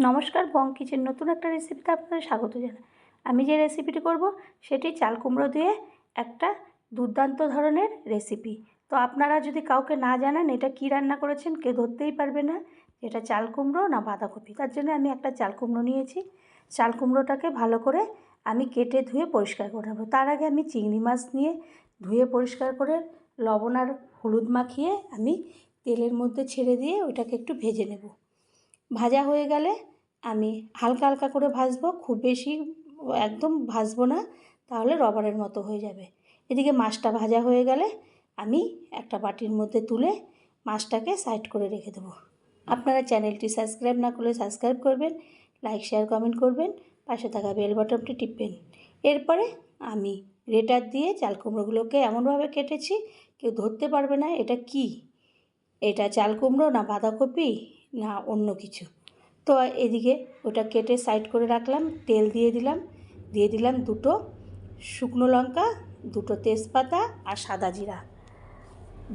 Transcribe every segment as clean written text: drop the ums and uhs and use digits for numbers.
নমস্কার, বং কিচেন নতুন একটা রেসিপিতে আপনাদের স্বাগত জানাই। আমি যে রেসিপিটি করব সেটি চাল কুমড়ো দিয়ে একটা দুর্দান্ত ধরনের রেসিপি। তো আপনারা যদি কাউকে না জানান এটা কী রান্না করেছেন কেউ ধরতেই পারবে না এটা চাল কুমড়ো না বাঁধাকপি। তার জন্য আমি একটা চাল কুমড়ো নিয়েছি। চাল কুমড়োটাকে ভালো করে আমি কেটে ধুয়ে পরিষ্কার করে নেব। তার আগে আমি চিংড়ি মাছ নিয়ে ধুয়ে পরিষ্কার করে লবণ আর হলুদ মাখিয়ে আমি তেলের মধ্যে ছেড়ে দিয়ে ওইটাকে একটু ভেজে নেব। ভাজা হয়ে গেলে আমি হালকা হালকা করে ভাজবো, খুব বেশি একদম ভাজবো না, তাহলে রবারের মতো হয়ে যাবে। এদিকে মাছটা ভাজা হয়ে গেলে আমি একটা বাটির মধ্যে তুলে মাছটাকে সাইড করে রেখে দেবো। আপনারা চ্যানেলটি সাবস্ক্রাইব না করলে সাবস্ক্রাইব করবেন, লাইক শেয়ার কমেন্ট করবেন, পাশে থাকা বেল বাটনটি টিপবেন। এরপরে আমি গ্রেটার দিয়ে চাল কুমড়োগুলোকে এমনভাবে কেটেছি কেউ ধরতে পারবে না এটা কি, এটা চাল কুমড়ো না বাঁধাকপি না অন্য কিছু। তো এদিকে ওটা কেটে সাইড করে রাখলাম, তেল দিয়ে দিলাম দুটো শুকনো লঙ্কা, দুটো তেজপাতা আর সাদা জিরা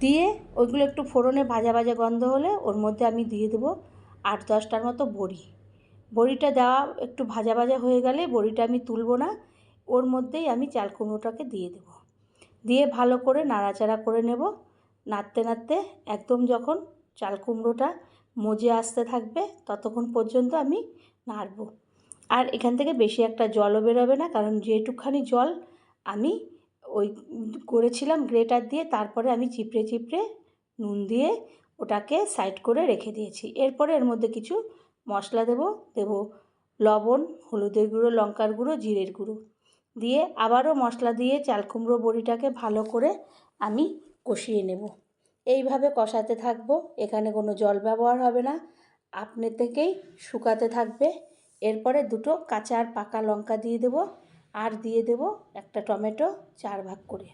দিয়ে ওইগুলো একটু ফোড়নে ভাজা ভাজা গন্ধ হলে ওর মধ্যে আমি দিয়ে দেবো 8-10টার মতো বড়ি। বড়িটা দেওয়া একটু ভাজা ভাজা হয়ে গেলে বড়িটা আমি তুলব না, ওর মধ্যেই আমি চাল কুমড়োটাকে দিয়ে দেবো। দিয়ে ভালো করে নাড়াচাড়া করে নেব। নাড়তে নাড়তে একদম যখন চাল কুমড়োটা মজে আসতে থাকবে ততক্ষণ পর্যন্ত আমি নাড়ব। আর এখান থেকে বেশি একটা জলও বেরোবে না, কারণ যেটুকখানি জল আমি ওই করেছিলাম গ্রেটার দিয়ে, তারপরে আমি চিপড়ে চিপড়ে নুন দিয়ে ওটাকে সাইড করে রেখে দিয়েছি। এরপরে এর মধ্যে কিছু মশলা দেব লবণ, হলুদের গুঁড়ো, লঙ্কার গুঁড়ো, জিরের গুঁড়ো দিয়ে আবারও মশলা দিয়ে চাল কুমড়ো বড়িটাকে ভালো করে আমি কষিয়ে নেব। এইভাবে কষাতে থাকবো, এখানে কোনো জল ব্যবহার হবে না, আপনি থেকেই শুকাতে থাকবে। এরপরে দুটো কাঁচা আর পাকা লঙ্কা দিয়ে দেব, আর দিয়ে দেব একটা টমেটো 4 ভাগ করে।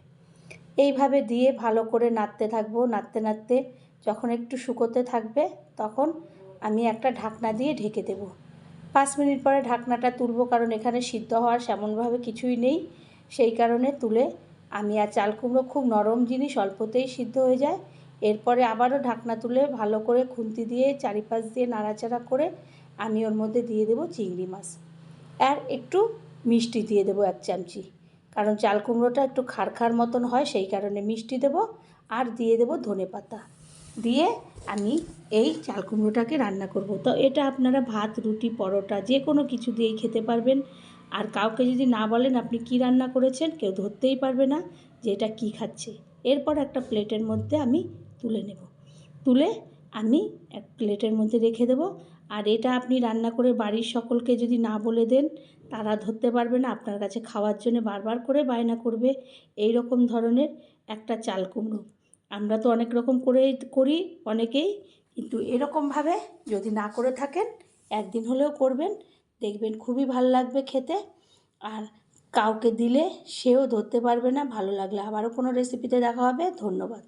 এইভাবে দিয়ে ভালো করে নাড়তে থাকবো। নাড়তে নাড়তে যখন একটু শুকোতে থাকবে তখন আমি একটা ঢাকনা দিয়ে ঢেকে দেব। 5 মিনিট পরে ঢাকনাটা তুলব, কারণ এখানে সিদ্ধ হওয়ার সেমনভাবে কিছুই নেই, সেই কারণে তুলে আমি আর চাল কুমড়ো খুব নরম জিনিস, অল্পতেই সিদ্ধ হয়ে যায়। এরপরে আবারও ঢাকনা তুলে ভালো করে খুন্তি দিয়ে চারিপাশ দিয়ে নাড়াচাড়া করে আমি ওর মধ্যে দিয়ে দেবো চিংড়ি মাছ আর একটু মিষ্টি দিয়ে দেবো 1 চামচি, কারণ চাল কুমড়োটা একটু খাড় মতন হয়, সেই কারণে মিষ্টি দেব। আর দিয়ে দেব ধনেপাতা দিয়ে আমি এই চাল কুমড়োটাকে রান্না করব। তো এটা আপনারা ভাত, রুটি, পরোটা যে কোনো কিছু দিয়েই খেতে পারবেন। আর কাউকে যদি না বলেন আপনি কি রান্না করেছেন কেউ ধরতেই পারবে না যে এটা কী খাচ্ছে। এরপর একটা প্লেটের মধ্যে আমি তুলে নেব, তুলে আমি এক প্লেটের মধ্যে রেখে দেব। আর এটা আপনি রান্না করে বাড়ির সকলকে যদি না বলে দেন তারা ধরতে পারবে না, আপনার কাছে খাওয়ার জন্য বারবার করে বায়না করবে। এই রকম ধরনের একটা চাল কুমড়ো আমরা তো অনেক রকম করি অনেকেই, কিন্তু এরকমভাবে যদি না করে থাকেন একদিন হলেও করবেন, দেখবেন খুবই ভালো লাগবে খেতে। আর কাউকে দিলে সেও ধরতে পারবে না। ভালো লাগলে আবারও কোনো রেসিপিতে দেখা হবে। ধন্যবাদ।